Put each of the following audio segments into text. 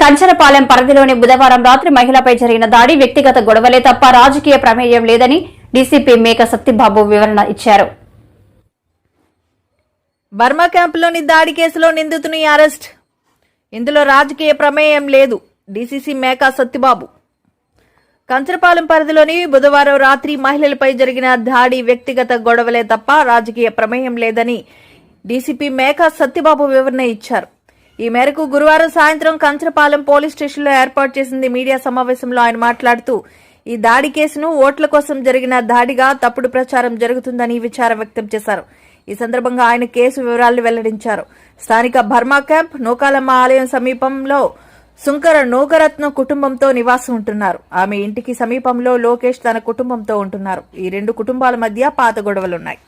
కంచరపాలెం పరిధిలోని బుధవారం రాత్రి మహిళపై జరిగిన దాడి వ్యక్తిగత గొడవలే తప్ప రాజకీయ ప్రమేయం లేదని డీసీపీ మేక సత్యబాబు వివరణ ఇచ్చారు. బర్మా క్యాంపులోని దాడి కేసులో నిందితుని అరెస్ట్. ఇందులో రాజకీయ ప్రమేయం లేదు. డీసీసీ మేక సత్యబాబు. కంచరపాలెం పరిధిలోని బుధవారం రాత్రి మహిళలపై జరిగిన దాడి వ్యక్తిగత గొడవలే తప్ప రాజకీయ ప్రమేయం లేదని డీసీపీ మేక సత్యబాబు వివరణ ఇచ్చారు. ఈ మేరకు గురువారం సాయంత్రం కంచరపాలెం పోలీస్ స్టేషన్లో ఏర్పాటు చేసింది మీడియా సమావేశంలో ఆయన మాట్లాడుతూ ఈ దాడి కేసును ఓట్ల కోసం జరిగిన దాడిగా తప్పుడు ప్రచారం జరుగుతుందని విచారం వ్యక్తం చేశారు. ఈ సందర్భంగా ఆయన కేసు వివరాలను వెల్లడించారు. స్థానిక బర్మా క్యాంప్ నూకాలమ్మ ఆలయం సమీపంలో సుంకర నూకరత్న కుటుంబంతో నివాసం ఉంటున్నారు. ఆమె ఇంటికి సమీపంలో లోకేష్ తన కుటుంబంతో ఉంటున్నారు. ఈ రెండు కుటుంబాల మధ్య పాత గొడవలున్నాయి.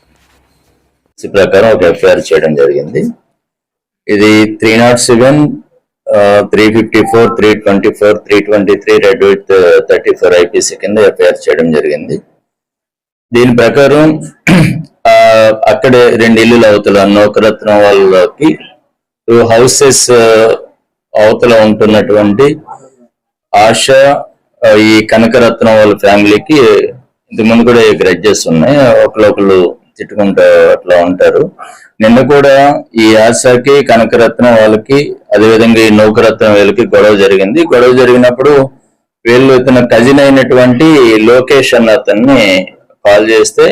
ప్రకారం ఒక ఎఫ్ఐఆర్ చేయడం జరిగింది. ఇది 307, 354, 324, 323 రెడ్ విత్ 34 ఐపీసీ కింద ఎఫ్ఐఆర్ చేయడం జరిగింది. దీని ప్రకారం అక్కడే 2 ఇల్లుల అవతల నౌకరత్నం వాళ్ళకి 2 హౌసెస్ అవతల ఉంటున్నటువంటి ఆశ, ఈ కనకరత్నం వాళ్ళ ఫ్యామిలీకి ఇంతకుముందు కూడా గ్రడ్జెస్ ఉన్నాయి. ఒకళ్ళు తిట్టుకుంటూ అట్లా ఉంటారు. నిన్న కూడా ఈ ఆశకి కనకరత్నం వాళ్ళకి అదేవిధంగా ఈ నౌకరత్నం వీళ్ళకి గొడవ జరిగింది. గొడవ జరిగినప్పుడు వీళ్ళు ఇతను కజిన్ అయినటువంటి లోకేష్ అన్న అతన్ని కాల్ చేస్తే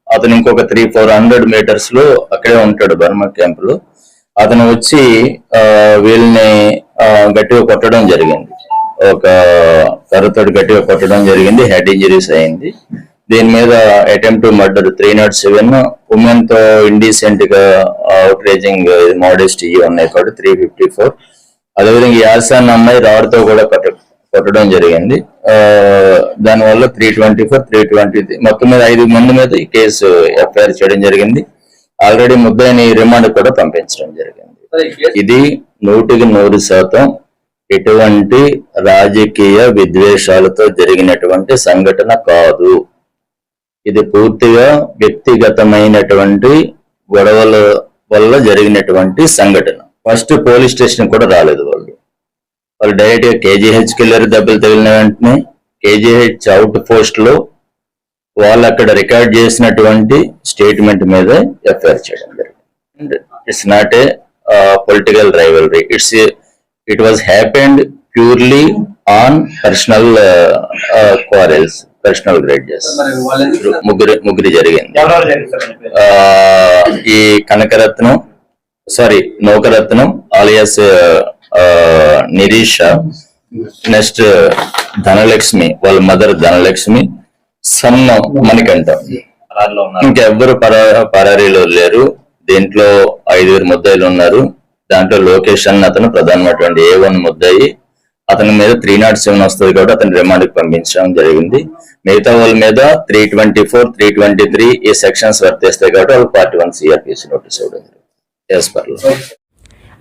అతను ఇంకొక 300-400 మీటర్స్ లో అక్కడే ఉంటాడు బర్మా క్యాంప్ లో. అతను వచ్చి వీళ్ళని గట్టిగా కొట్టడం జరిగింది. ఒక కర్రతోటి గట్టిగా కొట్టడం జరిగింది. హెడ్ ఇంజరీస్ అయింది. దీని మీద అటెంప్ట్ టు మర్డర్ 307, ఉమెన్ తో ఇండీసెంట్ గా అవుట్రేజింగ్ మోడెస్టీ ఉన్నాయి కాబట్టి 354. అదేవిధంగా ఈ ఆసాన్ అమ్మాయి రాడ్తో కూడా కొట్టడం జరిగింది. దానివల్ల 324, 323 మొత్తం మీద 5 మంది మీద ఈ కేసు ఎఫ్ఐఆర్ చేయడం జరిగింది. ఆల్రెడీ ముద్దాయిని రిమాండ్ కూడా పంపించడం జరిగింది. ఇది 100% ఎటువంటి రాజకీయ విద్వేషాలతో జరిగినటువంటి సంఘటన కాదు. ఇది పూర్తిగా వ్యక్తిగతమైనటువంటి గొడవల వల్ల జరిగినటువంటి సంఘటన. ఫస్ట్ పోలీస్ స్టేషన్ కూడా రాలేదు. వాళ్ళు డైరెక్ట్ గా కేజీహెచ్కి వెళ్ళారు. దెబ్బలు తగిలిన వెంటనే కేజీహెచ్ అవుట్ పోస్ట్ లో వాళ్ళు అక్కడ రికార్డ్ చేసినటువంటి స్టేట్మెంట్ మీద ఎఫ్ఐఆర్ చేయడం జరిగింది. It's not a political rivalry. It was happened purely on personal quarrels, personal grudges. ముగ్గురు జరిగింది. ఈ కనకరత్నం నౌకరత్నం ఆలియాస్ నిరీష, నెక్స్ట్ ధనలక్ష్మి వాళ్ళ మదర్ ధనలక్ష్మి, సన్న మణికంఠ. ఇంకెవ్వరు పరారీలో లేరు. దీంట్లో 5 ముద్దాయిలు ఉన్నారు. దాంట్లో లోకేష్ అన్న అతను ప్రధానమైనటువంటి A1 ముద్దాయి. అతని మీద 307 వస్తుంది కాబట్టి అతని రిమాండ్ కి పంపించడం జరిగింది. మిగతా వాళ్ళ మీద 324, 323 ఈ సెక్షన్స్ వర్తిస్తాయి కాబట్టి వాళ్ళు పార్ట్ 1 సిఆర్పిసి నోటీస్ ఇవ్వడం జరిగింది.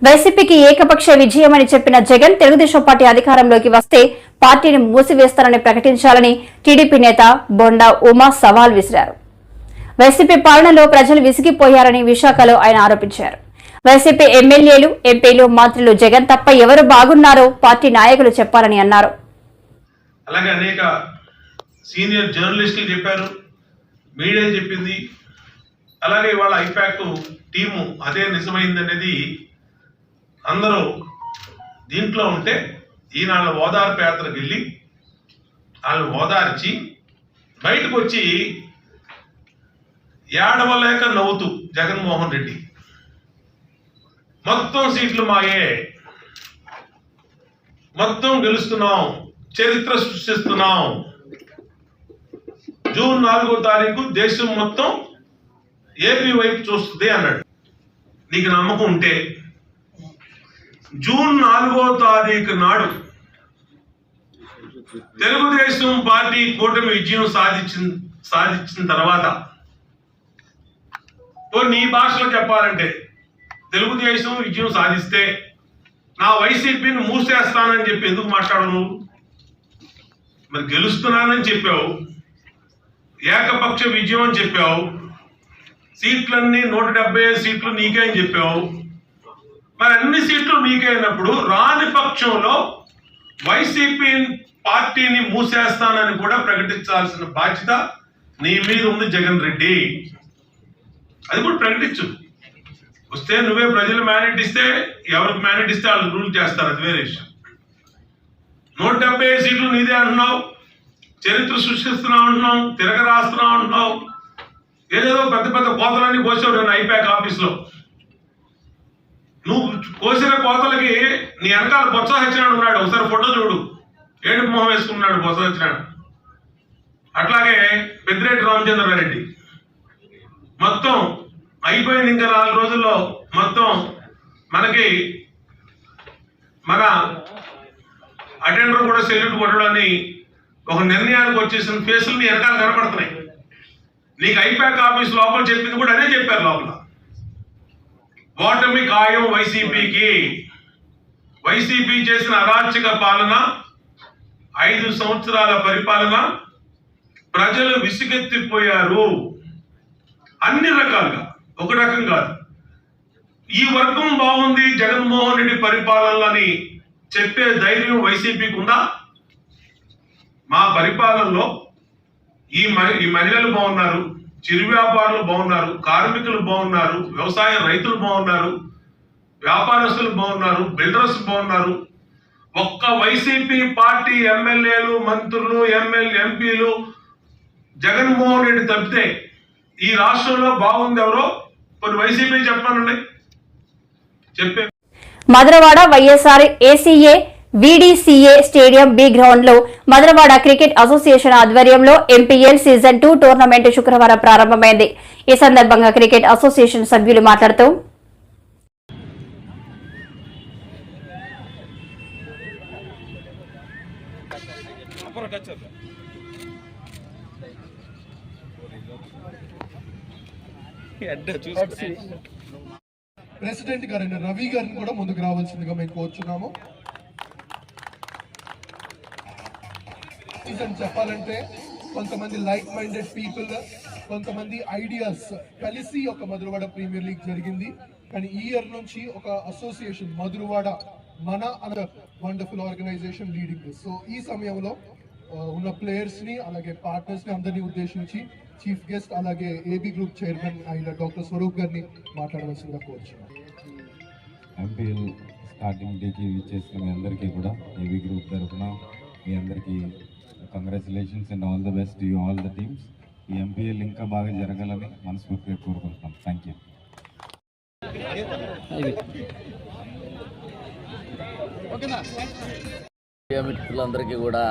వైసీపీకి ఏకపక్ష విజయమని చెప్పిన జగన్ తెలుగుదేశం పార్టీ అధికారంలోకి వస్తే పార్టీని మూసివేస్తారని ప్రకటించాలని టీడీపీ నేత బొండా ఉమా సవాల్ విసిరారు. వైసీపీ పాలనలో ప్రజలు విసిగిపోయారని విశాఖలో ఆయన ఆరోపించారు. వైసీపీ ఎమ్మెల్యేలు, ఎంపీలు, మంత్రులు జగన్ తప్ప ఎవరు బాగున్నారో పార్టీ నాయకులు చెప్పాలని అన్నారు. అలాగే అనేక సీనియర్ జర్నలిస్టులు చెప్పారు, మీడియా చెప్పింది. అలాగే వాళ్ళ ఐపాక్ టీము అదే నిజమైందనేది అందరూ దీంట్లో ఉంటే ఈనాళ్ళ ఓదార్పు యాత్రకు వెళ్ళి వాళ్ళని ఓదార్చి బయటకు వచ్చి ఏడవలేక నవ్వుతూ జగన్మోహన్ రెడ్డి మొత్తం సీట్లు మాయే, మొత్తం గెలుస్తున్నాం, చరిత్ర సృష్టిస్తున్నాం, జూన్ 4వ తారీఖు దేశం మొత్తం ఏపీ వైపు చూస్తుంది అన్నాడు. నీకు నమ్మకం ఉంటే జూన్ 4వ తారీఖు నాడు తెలుగుదేశం పార్టీ కూటమి విజయం సాధించిన తర్వాత నీ భాషలో చెప్పాలంటే తెలుగుదేశం విజయం సాధిస్తే నా వైసీపీని మూసేస్తానని చెప్పి ఎందుకు మాట్లాడవు? మరి గెలుస్తున్నానని చెప్పావు, ఏకపక్ష విజయం అని చెప్పావు, సీట్లన్నీ 175 సీట్లు నీకే అని చెప్పావు. మరి అన్ని సీట్లు నీకే అయినప్పుడు రాని పక్షంలో వైసీపీ పార్టీని మూసేస్తానని కూడా ప్రకటించాల్సిన బాధ్యత నీ మీద ఉంది జగన్ రెడ్డి. అది కూడా ప్రకటించు. వస్తే నువ్వే ప్రజలు మ్యాండేట్ ఇస్తే, ఎవరికి మ్యాండేట్ ఇస్తే వాళ్ళు రూల్ చేస్తారు, అది వేరే విషయం. 175 సీట్లు నీదే అంటున్నావు, చరిత్ర సృష్టిస్తున్నావు అంటున్నావు, తిరగరాస్తున్నావు అంటున్నావు, ఏదేదో పెద్ద పెద్ద కోతలన్నీ కోసావు నేను ఐపాక్ ఆఫీస్లో. నువ్వు కోసిన కోతలకి నీ వెనకాల బొత్స సత్యనారాయణ ఉన్నాడు, ఒకసారి ఫోటో చూడు, ఏడుపు మొహం వేసుకున్నాడు బొత్స సత్యనారాయణ. అట్లాగే పెద్దిరెడ్డి రామచంద్రారెడ్డి. మొత్తం అయిపోయింది, ఇంకా 4 రోజుల్లో మొత్తం మనకి మన అటెండర్ కూడా సెల్యూట్ కొట్టడాన్ని ఒక నిర్ణయానికి వచ్చేసిన ఫేసులు నీ వెనకాల కనపడుతున్నాయి. నీకు ఐపాక్ ఆఫీస్ లోపల చెప్పింది కూడా అదే చెప్పారు. లోపల ఓటమి ఖాయం వైసీపీకి. వైసీపీ చేసిన అరాచక పాలన, 5 సంవత్సరాల పరిపాలన, ప్రజలు విసుగెత్తిపోయారు అన్ని రకాలుగా, ఒక రకం కాదు. ఈ వర్గం బాగుంది జగన్మోహన్ రెడ్డి పరిపాలనని చెప్పే ధైర్యం వైసీపీకి ఉందా? మా పరిపాలనలో ఈ మహిళలు బాగున్నారు, చిరు వ్యాపారులు బాగున్నారు, కార్మికులు బాగున్నారు, వ్యవసాయ రైతులు బాగున్నారు, వ్యాపారస్తులు బాగున్నారు, బిల్డర్స్ బాగున్నారు. ఒక్క వైసీపీ పార్టీ ఎమ్మెల్యేలు, మంత్రులు, ఎంపీలు జగన్మోహన్ రెడ్డి తప్పితే ఈ రాష్ట్రంలో బాగుంది ఎవరో కొన్ని వైసీపీ చెప్పానండి చెప్పే. Madhurawada YSR ACA VDCA stadium B ground లో మధురవాడ క్రికెట్ అసోసియేషన్ ఆధ్వర్యంలో ఎంపీఎల్ సీజన్ 2 టోర్నమెంట్ శుక్రవారం ప్రారంభమైంది. ఈ సందర్భంగా క్రికెట్ అసోసియేషన్ సభ్యులు మాట్లాడుతూ ప్రెసిడెంట్ గారైన రవి గారిని కూడా ముందుకు రావాల్సిందిగా మేము కోరుచున్నాము. చెప్పాలంటే కొంతమంది లైక్ మైండెడ్ పీపుల్, కొంతమంది ఐడియాస్ కలిసి ఒక మధురవాడ ప్రీమియర్ లీగ్ జరిగింది. కానీ ఈ ఇయర్ నుంచి ఒక అసోసియేషన్ మధురవాడ మన అనే వండర్ఫుల్ ఆర్గనైజేషన్ లీడింగ్. సో ఈ సమయంలో ఉన్న ప్లేయర్స్ ని అలాగే పార్ట్నర్స్ ని అందరినీ ఉద్దేశించి చీఫ్ గెస్ట్ అలాగే ఏబీ గ్రూప్ చైర్మన్ అయిన డాక్టర్ స్వరూప్ గారిని మాట్లాడవలసిందిగా కోరుచున్నాం. ఎంపీఎల్ స్టార్టింగ్ డేకి ఇచ్చేసిన మీ అందరికీ కూడా ఏబీ గ్రూప్ తరఫున మీ అందరికీ congratulations and all the best you all the teams. ఈ ఎంపీఎల్ ఇంకా బాగా జరగాలని మనస్ఫూర్తిగా కోరుకుంటున్నాం. Thank you. మిత్రులందరికీ కూడా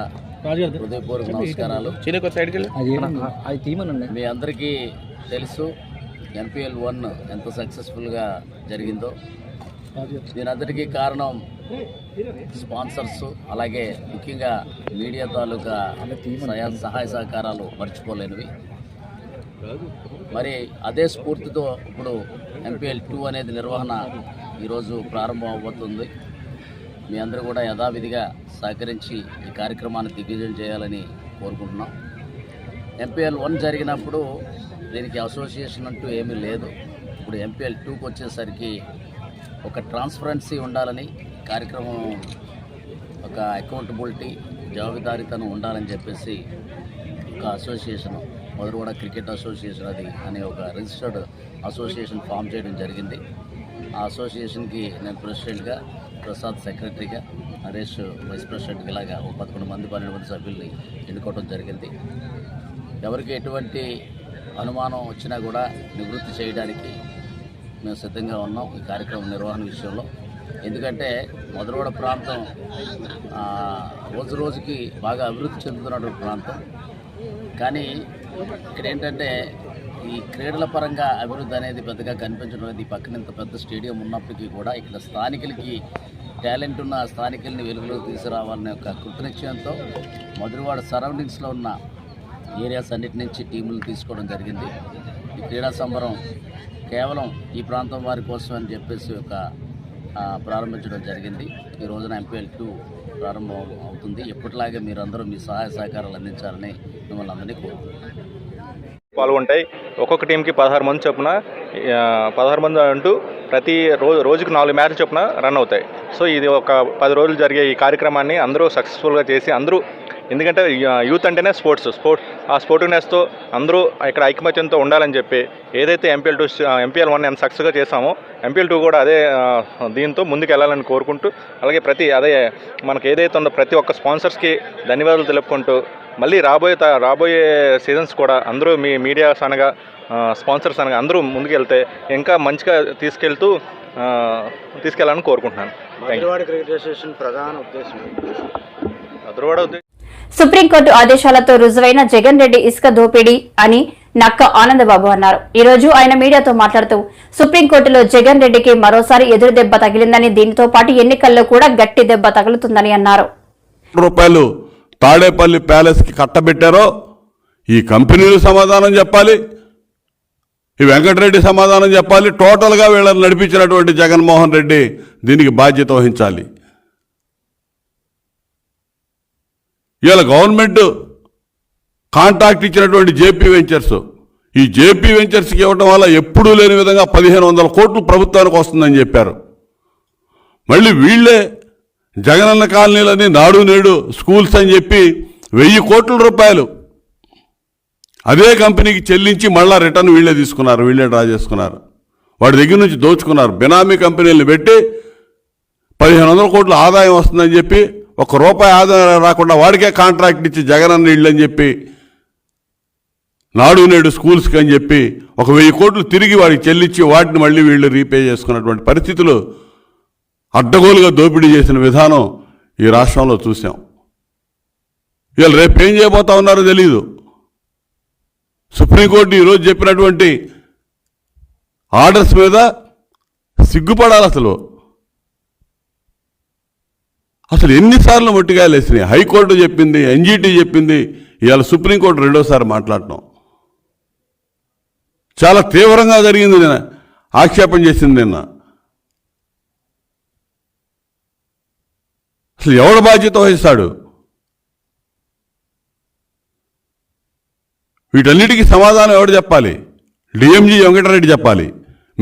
హృదయపూర్వక నమస్కారాలు. మీ అందరికీ తెలుసు ఎంపీఎల్ 1 ఎంత సక్సెస్ఫుల్గా జరిగిందో. దీనందరికీ కారణం స్పాన్సర్స్, అలాగే ముఖ్యంగా మీడియా తాలూకా సహాయ సహకారాలు మర్చిపోలేనివి. మరి అదే స్ఫూర్తితో ఇప్పుడు ఎంపీఎల్ 2 అనేది నిర్వహణ ఈరోజు ప్రారంభం అవబోతుంది. మీ అందరూ కూడా యథావిధిగా సహకరించి ఈ కార్యక్రమాన్ని దిగ్విజయం చేయాలని కోరుకుంటున్నాం. ఎంపీఎల్ 1 జరిగినప్పుడు దీనికి అసోసియేషన్ అంటూ ఏమీ లేదు. ఇప్పుడు ఎంపీఎల్ 2కి వచ్చేసరికి ఒక ట్రాన్స్పరెన్సీ ఉండాలని, కార్యక్రమం ఒక అకౌంటబిలిటీ, జవాబుదారీతనం ఉండాలని చెప్పేసి ఒక అసోసియేషన్, మధురవాడ క్రికెట్ అసోసియేషన్ అది అనే ఒక రిజిస్టర్డ్ అసోసియేషన్ ఫామ్ చేయడం జరిగింది. ఆ అసోసియేషన్కి నేను ప్రెసిడెంట్గా, ప్రసాద్ సెక్రటరీగా, నరేష్ వైస్ ప్రెసిడెంట్గా ఇలాగా 11 మంది 12 మంది సభ్యుల్ని ఎన్నుకోవడం జరిగింది. ఎవరికి ఎటువంటి అనుమానం వచ్చినా కూడా నివృత్తి చేయడానికి మేము సిద్ధంగా ఉన్నాం ఈ కార్యక్రమం నిర్వహణ విషయంలో. ఎందుకంటే మధురవాడ ప్రాంతం రోజు రోజుకి బాగా అభివృద్ధి చెందుతున్నటువంటి ప్రాంతం. కానీ ఇక్కడ ఏంటంటే ఈ క్రీడల పరంగా అభివృద్ధి అనేది పెద్దగా కనిపించడం అనేది, పక్కన ఇంత పెద్ద స్టేడియం ఉన్నప్పటికీ కూడా ఇక్కడ స్థానికులకి టాలెంట్ ఉన్న స్థానికుల్ని వెలుగులోకి తీసుకురావాలనే ఒక కృతనిశ్చయంతో మధురవాడ సరౌండింగ్స్లో ఉన్న ఏరియాస్ అన్నిటి నుంచి టీములు తీసుకోవడం జరిగింది. ఈ క్రీడా సంబరం కేవలం ఈ ప్రాంతం వారి కోసం అని చెప్పేసి ఒక ప్రారంభించడం జరిగింది. ఈ రోజున ఎంపీఎల్ 2 ప్రారంభం అవుతుంది. ఎప్పటిలాగే మీరందరూ మీ సహాయ సహకారాలు అందించాలని మిమ్మల్ని అందరినీ కోరుకుంటున్నాను. పాల్గొంటాయి. ఒక్కొక్క టీంకి 16 మంది చొప్పున 16 మంది అంటూ ప్రతి రోజుకు 4 మ్యాచ్లు చొప్పున రన్ అవుతాయి. సో ఇది ఒక 10 రోజులు జరిగే ఈ కార్యక్రమాన్ని అందరూ సక్సెస్ఫుల్గా చేసి అందరూ, ఎందుకంటే యూత్ అంటేనే ఆ స్పోర్టివ్నెస్తో అందరూ ఇక్కడ ఐకమత్యంతో ఉండాలని చెప్పి ఏదైతే MPL 1 ఎంత సక్సెస్గా చేసామో MPL 2 కూడా అదే దీంతో ముందుకు వెళ్ళాలని కోరుకుంటూ, అలాగే మనకు ఏదైతే ఉందో ప్రతి ఒక్క స్పాన్సర్స్కి ధన్యవాదాలు తెలుపుకుంటూ, మళ్ళీ రాబోయే సీజన్స్ కూడా అందరూ మీ మీడియాస్ అనగా స్పాన్సర్స్ అనగా అందరూ ముందుకెళ్తే ఇంకా మంచిగా తీసుకెళ్ళాలని కోరుకుంటున్నాను. సుప్రీంకోర్టు ఆదేశాలతో రుజువైన జగన్ రెడ్డి ఇసుక దోపిడీ అని నక్క ఆనందబాబు అన్నారు. ఈ రోజు ఆయన మీడియాతో మాట్లాడుతూ సుప్రీంకోర్టులో జగన్ రెడ్డికి మరోసారి ఎదురు దెబ్బ తగిలిందని, దీనితో పాటు ఎన్నికల్లో కూడా గట్టి దెబ్బ తగులుతుందని అన్నారు. రూపాయలు తాడేపల్లి ప్యాలెస్కి కట్టబెట్టారో ఈ కంపెనీలు సమాధానం చెప్పాలి, ఈ వెంకటరెడ్డి సమాధానం చెప్పాలి. టోటల్గా వీళ్ళని నడిపించినటువంటి జగన్మోహన్ రెడ్డి దీనికి బాధ్యత వహించాలి. ఇవాళ గవర్నమెంట్ కాంట్రాక్ట్ ఇచ్చినటువంటి జేపీ వెంచర్స్, ఈ జేపీ వెంచర్స్కి ఇవ్వడం వల్ల ఎప్పుడూ లేని విధంగా 1500 కోట్లు ప్రభుత్వానికి వస్తుందని చెప్పారు. మళ్ళీ వీళ్ళే జగనన్న కాలనీలని, నాడు నేడు స్కూల్స్ అని చెప్పి 1000 కోట్ల రూపాయలు అదే కంపెనీకి చెల్లించి మళ్ళా రిటర్న్ వీళ్ళే తీసుకున్నారు, వీళ్ళే డ్రా చేసుకున్నారు. వాడి దగ్గర నుంచి దోచుకున్నారు. బినామీ కంపెనీలను పెట్టి 1500 కోట్ల ఆదాయం వస్తుందని చెప్పి ₹1 ఆదాయం రాకుండా వాడికే కాంట్రాక్ట్ ఇచ్చి జగనన్న ఇళ్ళు అని చెప్పి, నాడు నేడు స్కూల్స్కి అని చెప్పి 1000 కోట్లు తిరిగి వాడికి చెల్లించి వాటిని మళ్ళీ వీళ్ళు రీపే చేసుకున్నటువంటి పరిస్థితులు, అడ్డగోలుగా దోపిడీ చేసిన విధానం ఈ రాష్ట్రంలో చూసాం. ఇవాళ రేపు ఏం చేయబోతా ఉన్నారో తెలీదు. సుప్రీంకోర్టు ఈరోజు చెప్పినటువంటి ఆర్డర్స్ మీద సిగ్గుపడాలి. అసలు ఎన్నిసార్లు మొట్టికాయలు వేసినాయి. హైకోర్టు చెప్పింది, ఎన్జీటీ చెప్పింది, ఇవాళ సుప్రీంకోర్టు రెండోసారి మాట్లాడటం చాలా తీవ్రంగా జరిగింది. నిన్న ఆక్షేపణ చేసింది. నిన్న అసలు ఎవడు బాధ్యత వహిస్తాడు? వీటన్నిటికీ సమాధానం ఎవడు చెప్పాలి? డిఎంజీ వెంకటరెడ్డి చెప్పాలి,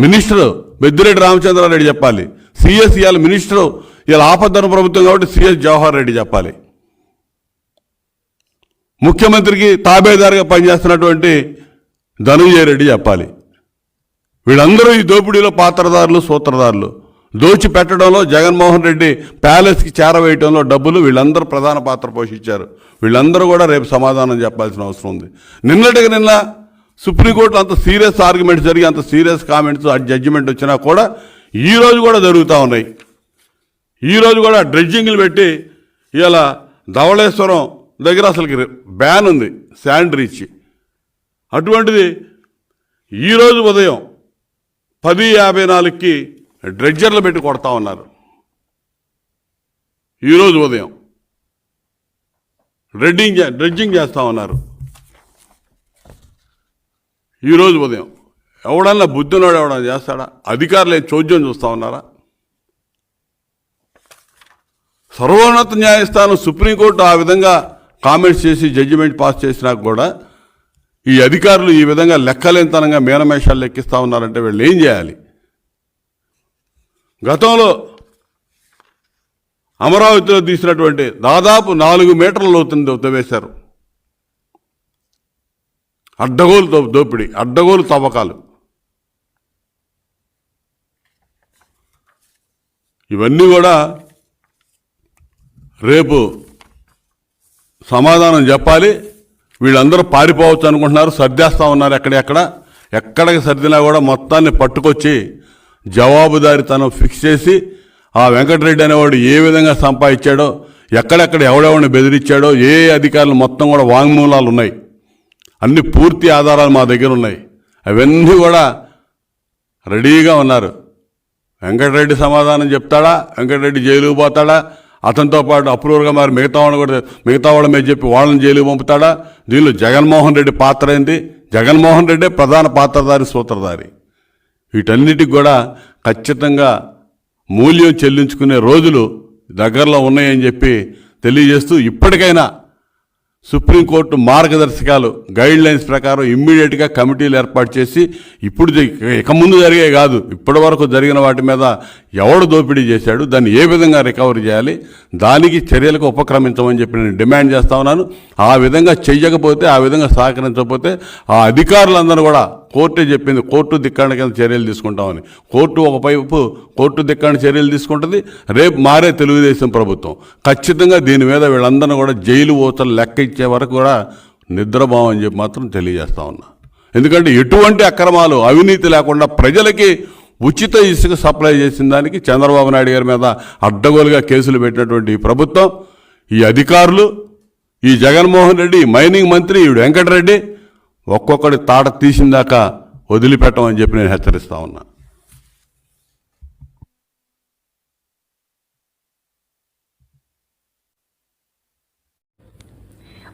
మినిస్టర్ పెద్దిరెడ్డి రామచంద్రారెడ్డి చెప్పాలి, సిఎస్ ఇవాళ మినిస్టర్ ఇలా ఆపద్ధర్మ ప్రభుత్వం కాబట్టి సిఎస్ జవహర్ రెడ్డి చెప్పాలి, ముఖ్యమంత్రికి తాబేదారుగా పనిచేస్తున్నటువంటి ధనంజయ రెడ్డి చెప్పాలి. వీళ్ళందరూ ఈ దోపిడీలో పాత్రదారులు, సూత్రధారులు. దోచి పెట్టడంలో, జగన్మోహన్ రెడ్డి ప్యాలెస్కి చేరవేయడంలో డబ్బులు వీళ్ళందరూ ప్రధాన పాత్ర పోషించారు. వీళ్ళందరూ కూడా రేపు సమాధానం చెప్పాల్సిన అవసరం ఉంది. నిన్న సుప్రీంకోర్టు అంత సీరియస్ ఆర్గ్యుమెంట్స్ జరిగి, అంత సీరియస్ కామెంట్స్, జడ్జిమెంట్ వచ్చినా కూడా ఈరోజు కూడా జరుగుతూ ఉన్నాయి. ఈరోజు కూడా డ్రెడ్జింగ్లు పెట్టి ఇలా ధవళేశ్వరం దగ్గర అసలుకి బ్యాన్ ఉంది, శాండ్ రీచ్. అటువంటిది ఈరోజు ఉదయం 10:54కి డ్రెడ్జర్లు పెట్టి కొడతా ఉన్నారు. ఈరోజు ఉదయం డ్రెడ్జింగ్ చేస్తూ ఉన్నారు. ఈరోజు ఉదయం ఎవడన్నా బుద్ధినోడు ఎవడన్నా చేస్తాడా? అధికారులు ఏం చోద్యం చూస్తూ ఉన్నారా? సర్వోన్నత న్యాయస్థానం సుప్రీంకోర్టు ఆ విధంగా కామెంట్స్ చేసి జడ్జిమెంట్ పాస్ చేసినా కూడా ఈ అధికారులు ఈ విధంగా లెక్కలేనితనంగా మేనమేషాలు లెక్కిస్తూ ఉన్నారంటే వీళ్ళు ఏం చేయాలి? గతంలో అమరావతిలో తీసినటువంటి దాదాపు 4 మీటర్ల లోతుని తవ్వేశారు. అడ్డగోలు దోపిడీ, అడ్డగోలు తవ్వకాలు. ఇవన్నీ కూడా రేపు సమాధానం చెప్పాలి. వీళ్ళందరూ పారిపోవచ్చు అనుకుంటున్నారు, సర్దేస్తూ ఉన్నారు. ఎక్కడికి సర్దినా కూడా మొత్తాన్ని పట్టుకొచ్చి జవాబుదారీతనం ఫిక్స్ చేసి ఆ వెంకటరెడ్డి అనేవాడు ఏ విధంగా సంపాదించాడో, ఎక్కడెక్కడ ఎవడెవడిని బెదిరించాడో, ఏ అధికారులు మొత్తం కూడా వాంగ్మూలాలు ఉన్నాయి. అన్ని పూర్తి ఆధారాలు మా దగ్గర ఉన్నాయి. అవన్నీ కూడా రెడీగా ఉన్నారు. వెంకటరెడ్డి సమాధానం చెప్తాడా? వెంకటరెడ్డి జైలుకు పోతాడా? అతనితో పాటు అప్రూవర్గా మరి మిగతా వాళ్ళ మీద చెప్పి వాళ్ళని జైలుకు పంపుతాడా? దీనిలో జగన్మోహన్ రెడ్డి పాత్ర ఏంటి? జగన్మోహన్ రెడ్డే ప్రధాన పాత్రధారి, సూత్రధారి. వీటన్నిటికి కూడా ఖచ్చితంగా మూల్యం చెల్లించుకునే రోజులు దగ్గరలో ఉన్నాయని చెప్పి తెలియజేస్తూ, ఇప్పటికైనా సుప్రీంకోర్టు మార్గదర్శకాలు గైడ్ లైన్స్ ప్రకారం ఇమ్మీడియట్గా కమిటీలు ఏర్పాటు చేసి ఇప్పుడు ఇక ముందు జరిగే కాదు ఇప్పటి వరకు జరిగిన వాటి మీద ఎవడు దోపిడీ చేశాడు, దాన్ని ఏ విధంగా రికవరీ చేయాలి, దానికి చర్యలకు ఉపక్రమించమని చెప్పి నేను డిమాండ్ చేస్తా ఉన్నాను. ఆ విధంగా చెయ్యకపోతే, ఆ విధంగా సహకరించకపోతే ఆ అధికారులందరూ కూడా కోర్టే చెప్పింది కోర్టు ధిక్కరణ కింద చర్యలు తీసుకుంటామని. కోర్టు ఒకవైపు కోర్టు ధిక్కరణ చర్యలు తీసుకుంటుంది, రేపు మారే తెలుగుదేశం ప్రభుత్వం ఖచ్చితంగా దీని మీద వీళ్ళందరినీ కూడా జైలు ఊచలు లెక్క ఇచ్చే వరకు కూడా నిద్రపోమని చెప్పి మాత్రం తెలియజేస్తా ఉన్నా. ఎందుకంటే ఎటువంటి అక్రమాలు అవినీతి లేకుండా ప్రజలకి ఉచిత ఇసుక సప్లై చేసిన దానికి చంద్రబాబు నాయుడు గారి మీద అడ్డగోలుగా కేసులు పెట్టినటువంటి ఈ ప్రభుత్వం, ఈ అధికారులు, ఈ జగన్మోహన్ రెడ్డి, మైనింగ్ మంత్రి ఈవిడ వెంకటరెడ్డి ఒక్కొక్కడి తాట తీసిందాకా వదిలిపెట్టమని చెప్పి నేను హెచ్చరిస్తా ఉన్నా.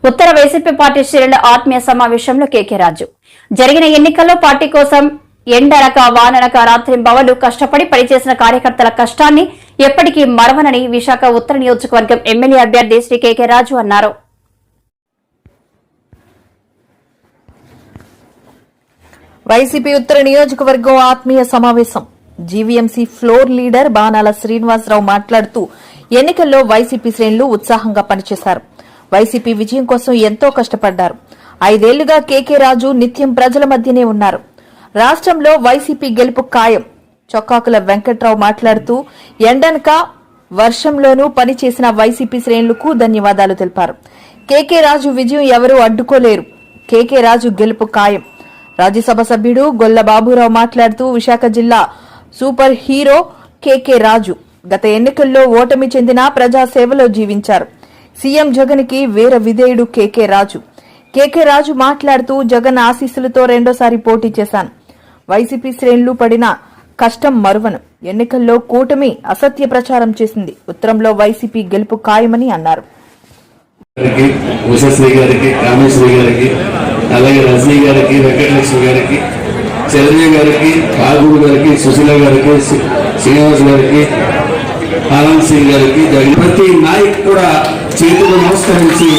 ఉత్తర వైసీపీ పార్టీ శ్రేణుల ఆత్మీయ సమావేశంలో కేకే రాజు జరిగిన ఎన్నికల్లో పార్టీ కోసం ఎండనక వాననక రాత్రింబవళ్లు కష్టపడి పనిచేసిన కార్యకర్తల కష్టాన్ని ఎప్పటికీ మరవనని విశాఖ ఉత్తర నియోజకవర్గం ఎమ్మెల్యే అభ్యర్థి శ్రీ కేకే రాజు అన్నారు. వైసీపీ ఉత్తర నియోజకవర్గం ఆత్మీయ సమావేశం. జీవీఎంసీ ఫ్లోర్ లీడర్ బాణాల శ్రీనివాసరావు మాట్లాడుతూ ఎన్నికల్లో వైసీపీ శ్రేణులు ఉత్సాహంగా పనిచేశారు. వైసీపీ విజయం కోసం ఎంతో కష్టపడ్డారు. 5 ఏళ్లుగా కేకే రాజు నిత్యం ప్రజల మధ్యనే ఉన్నారు. రాష్ట్రంలో వైసీపీ గెలుపు ఖాయం. చొక్కాకుల వెంకట్రావు మాట్లాడుతూ ఎండనక వర్షంలోనూ పనిచేసిన వైసీపీ శ్రేణులకు ధన్యవాదాలు తెలిపారు. కేకే రాజు విజయం ఎవరూ అడ్డుకోలేరు. కేకే రాజు గెలుపు ఖాయం. రాజ్యసభ సభ్యుడు గొల్ల బాబురావు మాట్లాడుతూ విశాఖ జిల్లా సూపర్ హీరో కేకే రాజు గత ఎన్నికల్లో ఓటమి చెందిన ప్రజాసేవలో జీవించారు. సీఎం జగన్ కి వీర విధేయుడు కేకే రాజు. కేకే రాజు మాట్లాడుతూ జగన్ ఆశీస్సులతో రెండోసారి పోటీ చేశాను. వైసీపీ శ్రేణులు పడిన కష్టం మరువను. ఎన్నికల్లో కూటమి అసత్య ప్రచారం చేసింది. ఉత్తరంలో వైసీపీ గెలుపు ఖాయమని అన్నారు. ఉషశ్రీ గారికి, కామేశ్వరి గారికి, అలాగే రజనీ గారికి, వెంకటలక్ష్మి గారికి, చంద్రయ్య గారికి, కాగూరు గారికి, సుశీల గారికి, శ్రీనివాస్ గారికి, ఆనంద్ సింగ్ గారికి, ప్రతి నాయకు కూడా చేతులు నమస్కరించి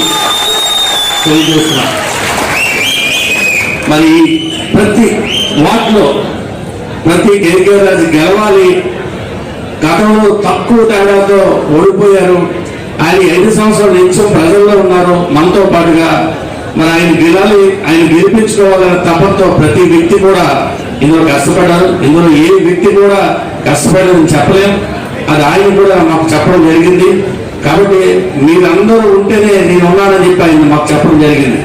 తెలియజేస్తున్నారు. మరి ప్రతి వార్డులో ప్రతి కేకే రాజు గెలవాలి. గతంలో తక్కువ తేడాతో ఓడిపోయారు. ఆయన 5 సంవత్సరాల నుంచి ప్రజల్లో ఉన్నారు మనతో పాటుగా. మరి ఆయన గెలాలి, ఆయన గెలిపించుకోవాలనే తపంతో ప్రతి వ్యక్తి కూడా ఇందులో కష్టపడ్డారు. ఇందులో ఏ వ్యక్తి కూడా కష్టపడదని చెప్పలేం. అది ఆయన కూడా మాకు చెప్పడం జరిగింది. కాబట్టి మీరందరూ ఉంటేనే నేను ఉన్నానని చెప్పి ఆయన మాకు చెప్పడం జరిగింది.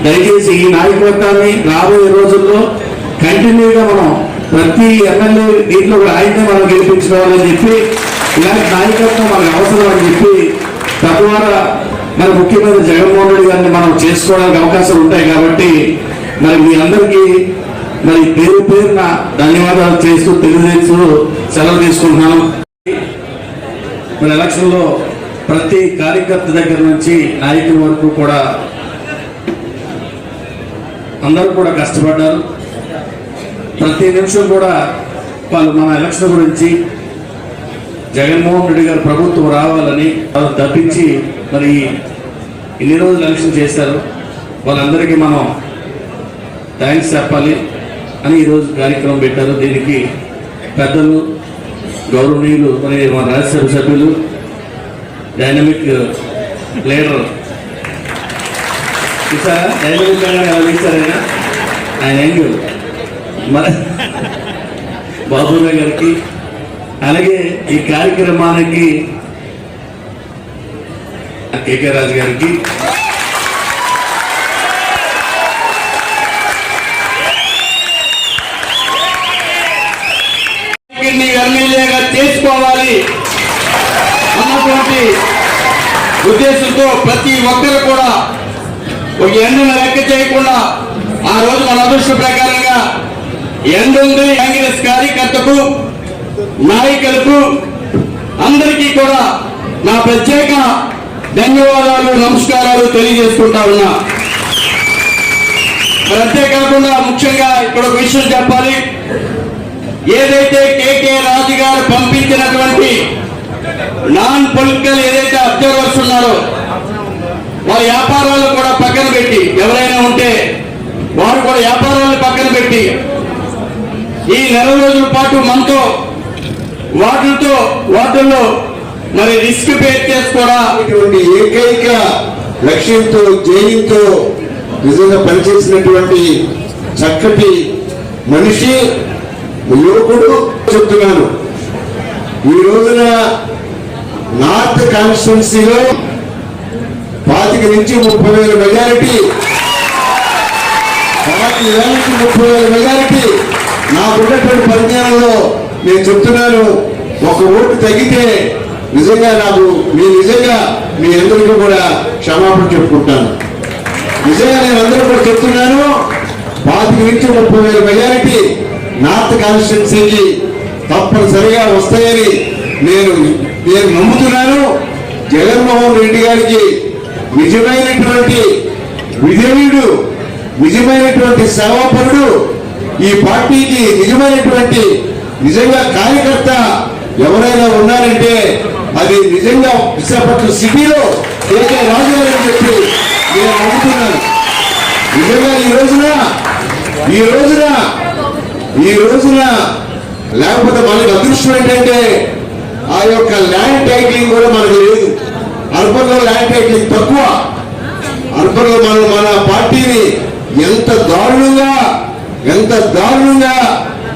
దయచేసి ఈ నాయకత్వాన్ని రాబోయే రోజుల్లో కంటిన్యూగా మనం ప్రతి ఎమ్మెల్యే దీంట్లో కూడా ఆయనే మనం గెలిపించుకోవాలని చెప్పి, ఇలాంటి నాయకత్వం మనకు అవసరం అని చెప్పి తద్వారా మన ముఖ్యమంత్రి జగన్మోహన్ రెడ్డి గారిని మనం చేసుకోవడానికి అవకాశాలు ఉంటాయి. కాబట్టి మరి మీ అందరికీ మరి పేరు పేరున ధన్యవాదాలు చేస్తూ తెలియజేస్తూ సెలవు తీసుకుంటున్నాను. మరి ఎలక్షన్లో ప్రతి కార్యకర్త దగ్గర నుంచి నాయకుల వరకు కూడా అందరూ కూడా కష్టపడ్డారు. ప్రతి నిమిషం కూడా వాళ్ళు మన ఎలక్షన్ గురించి జగన్మోహన్ రెడ్డి గారు ప్రభుత్వం రావాలని వాళ్ళు తప్పించి మరి ఇన్ని రోజులు ఎలక్షన్ చేశారు. వాళ్ళందరికీ మనం థ్యాంక్స్ చెప్పాలి అని ఈరోజు కార్యక్రమం పెట్టారు. దీనికి పెద్దలు, గౌరవనీయులు, మరి మన రాజ్యసభ సభ్యులు, డైనమిక్ లీడర్ చూసారా, డైనమిక్ ఎలా వేశారైనా ఆయన యాంగిల్ మరి బాబురావు గారికి, అలాగే ఈ కార్యక్రమానికి కేకే రాజు గారికి, ఎమ్మెల్యేగా చేసుకోవాలి అన్నటువంటి ఉద్దేశంతో ప్రతి ఒక్కరు కూడా ఒక ఎండను లెక్క చేయకుండా ఆ రోజు మన అదృష్ట ప్రకారంగా ఎండ ఉంది. కాంగ్రెస్ కార్యకర్తకు, నాయకులకు అందరికీ కూడా నా ప్రత్యేక ధన్యవాదాలు, నమస్కారాలు తెలియజేసుకుంటా ఉన్నా. మరి అంతేకాకుండా ముఖ్యంగా ఇక్కడ ఒక విషయం చెప్పాలి. ఏదైతే కేకే రాజు గారు పంపించినటువంటి నాన్ పొలిటికల్ ఏదైతే అబ్జర్వర్స్ ఉన్నారో వాళ్ళ వ్యాపారాలను కూడా పక్కన పెట్టి, ఎవరైనా ఉంటే వారు కూడా వ్యాపారాలను పక్కన పెట్టి ఈ నెల రోజుల పాటు మనతో వాటిల్లో మరి రిస్క్ బేర్ చేసి కూడా ఇటువంటి ఏకైక లక్ష్యంతో జయంతో నిజంగా పనిచేసినటువంటి చక్కటి మనిషి యువకుడు చెప్తున్నాను. ఈ రోజున నార్త్ కాన్స్టిట్యున్సీలో 25 నుంచి 30,000 మెజారిటీ, 25,000 నుంచి 30,000 మెజారిటీ నాకున్నటువంటి పరిజ్ఞానంలో నేను చెప్తున్నాను. ఒక ఓటు తగ్గితే నిజంగా మీ అందరికీ కూడా క్షమాపణ చెప్పుకుంటాను. నిజంగా నేను అందరూ కూడా చెప్తున్నాను, 25 నుంచి 30,000 మెజారిటీ నార్త్ కాన్స్టిట్యున్సీకి తప్పనిసరిగా వస్తాయని నేను నమ్ముతున్నాను. జగన్మోహన్ రెడ్డి గారికి నిజమైనటువంటి విజయుడు, నిజమైనటువంటి సేవాపరుడు, ఈ పార్టీకి నిజంగా కార్యకర్త ఎవరైనా ఉన్నారంటే అది నిజంగా విశాఖపట్నం సిటీలో కేకే రాజు గారు అని చెప్పి నేను నమ్ముతున్నాను. నిజంగా ఈ రోజున లేకపోతే మనకు అదృష్టం ఏంటంటే ఆ యొక్క ల్యాండ్ టైటిలింగ్ కూడా మనకు లేదు. అర్బన్ లో ల్యాండ్ టైటిలింగ్ తక్కువ. అర్బన్ లో మన పార్టీని ఎంత దారుణంగా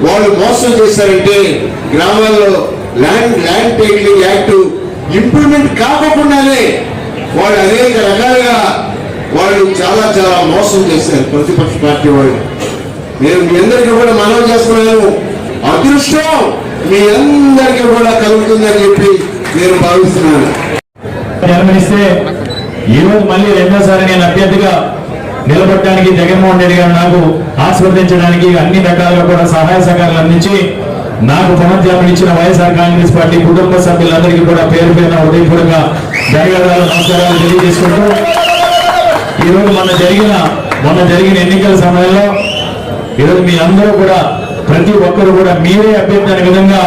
వాళ్ళు మోసం చేశారంటే గ్రామాల్లో ల్యాండ్ టైటిలింగ్ యాక్ట్ ఇంప్లిమెంట్ కాకుండానే వాళ్ళు అనేక రకాలుగా వాళ్ళు చాలా మోసం చేశారు ప్రతిపక్ష పార్టీ వాళ్ళు. నేను మీ అందరికీ కూడా మనవి చేస్తున్నాను, అదృష్టం మీ అందరికీ కూడా కలుగుతుందని చెప్పి నేను భావిస్తున్నాను. జన్మనిస్తే ఈ రోజు మళ్ళీ రెండోసారి నేను అభ్యర్థిగా నిలబడటానికి జగన్మోహన్ రెడ్డి గారు నాకు ఆశీర్వదించడానికి అన్ని రకాలుగా కూడా సహాయ సహకారాలు అందించి నాకు పునర్జన్మనిచ్చిన వైఎస్ఆర్ కాంగ్రెస్ పార్టీ కుటుంబ సభ్యులందరికీ కూడా పేరు పేరున ఉదయపూర్వక ధన్యవాదాలు, నమస్కారాలు తెలియజేసుకుంటూ ఈరోజు మొన్న జరిగిన ఎన్నికల సమయంలో ఈరోజు మీ అందరూ కూడా ప్రతి ఒక్కరు కూడా మీరే అభ్యర్థి అనే విధంగా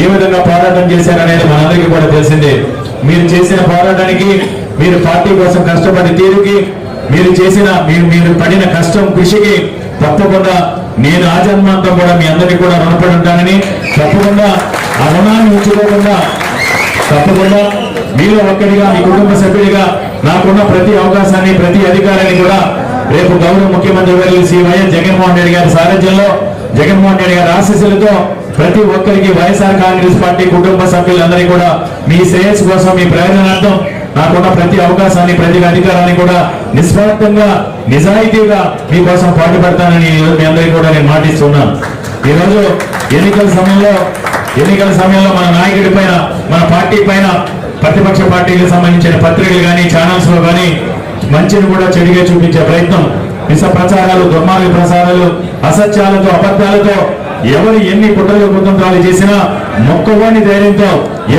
ఏ విధంగా పోరాటం చేశారనేది మనందరికీ కూడా తెలిసిందే. మీరు చేసిన పోరాటానికి, మీరు పార్టీ కోసం కష్టపడి తీరుకి, మీరు పడిన కష్టం కృషికి తప్పకుండా నేను ఆజన్మాంతం కూడా మీ అందరికీ కూడా రుణపడి ఉంటానని, తప్పకుండా ఆ రుణాన్ని ఉంచుకోకుండా తప్పకుండా మీలో ఒక్కడిగా, మీ కుటుంబ సభ్యుడిగా నాకున్న ప్రతి అవకాశాన్ని, ప్రతి అధికారాన్ని కూడా రేపు గౌరవ ముఖ్యమంత్రి వర్యులు శ్రీ వైఎస్ జగన్మోహన్ రెడ్డి గారి సారథ్యంలో, జగన్మోహన్ రెడ్డి గారి ఆశీస్సులతో ప్రతి ఒక్కరికి వైఎస్ఆర్ కాంగ్రెస్ పార్టీ కుటుంబ సభ్యులందరికీ కూడా మీ శ్రేయస్సు కోసం, మీ ప్రయోజనార్థం నాకున్న ప్రతి అవకాశాన్ని, ప్రతి అధికారాన్ని కూడా నిస్వార్థంగా, నిజాయితీగా మీకోసం పాటుపడతానని మీ అందరికీ కూడా నేను మాటిస్తున్నాను. ఈరోజు ఎన్నికల సమయంలో మన నాయకుడి పైన, మన పార్టీ పైన ప్రతిపక్ష పార్టీలకు సంబంధించిన పత్రికలు కానీ, ఛానల్స్ లో కానీ మంచిని కూడా చెడుగా చూపించే ప్రయత్నం, విష ప్రచారాలు, దుర్మార్గ ప్రసారాలు, అసత్యాలతో, అబద్ధాలతో ఎవరు ఎన్ని కుట్రలు కుతంత్రాలు చేసినా మొక్కవాని ధైర్యంతో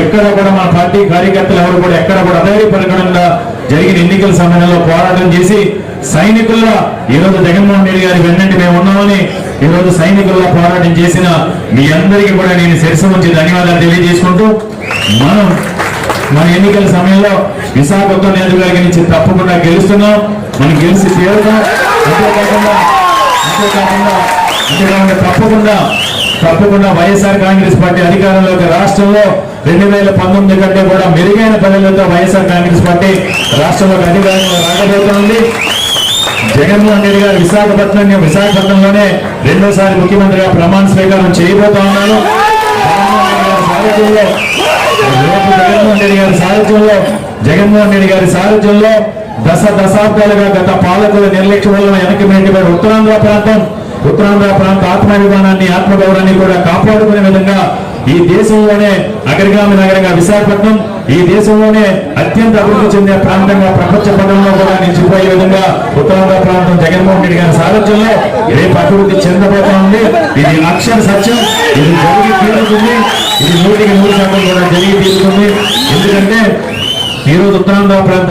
ఎక్కడ కూడా మన పార్టీ కార్యకర్తలు ఎవరు కూడా ఎక్కడ కూడా అధైర్యపడకుండా జరిగిన ఎన్నికల సమయంలో పోరాటం చేసి సైనికుల్లో ఈరోజు జగన్మోహన్ రెడ్డి గారి వెన్నంటి మేము ఉన్నామని ఈరోజు సైనికుల్లో పోరాటం చేసిన మీ అందరికీ కూడా నేను శిరస్సు ఉంచి ధన్యవాదాలు తెలియజేసుకుంటూ మన ఎన్నికల సమయంలో విశాఖపట్నం నియోజకవర్గం నుంచి తప్పకుండా గెలుస్తున్నాం. మనం గెలిచి తీరుతాం. అంతేకాకుండా తప్పకుండా వైఎస్ఆర్ కాంగ్రెస్ పార్టీ అధికారంలోకి రాష్ట్రంలో 2019 కంటే కూడా మెరుగైన పదవులతో వైఎస్ఆర్ కాంగ్రెస్ పార్టీ రాష్ట్రంలోకి అధికారంలో రాబోతోంది. జగన్మోహన్ రెడ్డి గారు విశాఖపట్నంలోనే రెండోసారి ముఖ్యమంత్రిగా ప్రమాణ స్వీకారం చేయబోతా ఉన్నారు. జగన్మోహన్ రెడ్డి గారి సారథ్యంలో దశాబ్దాలుగా గత పాలకుల నిర్లక్ష్యం వల్ల వెనక్కి వెంటబడి ఉత్తరాంధ్ర ప్రాంత ఆత్మాభిమానాన్ని, ఆత్మగౌరవాన్ని కూడా కాపాడుకునే విధంగా ఈ దేశంలోనే అగ్రగామి నగరంగా విశాఖపట్నం, ఈ దేశంలోనే అత్యంత అభివృద్ధి చెందే ప్రాంతంగా ప్రపంచ పదంలో కూడా నిలిచిపోయే విధంగా ఉత్తరాంధ్ర ప్రాంతం జగన్మోహన్ రెడ్డి గారి సారథ్యంలో రేపు అభివృద్ధి చెందబోతా ఉంది. ఇది అక్షర సత్యం. ఇది జరిగి తీరుతుంది. ఇది 100% కూడా జరిగి తీరుతుంది. ఎందుకంటే ఈరోజు ఉత్తరాంధ్ర ప్రాంతం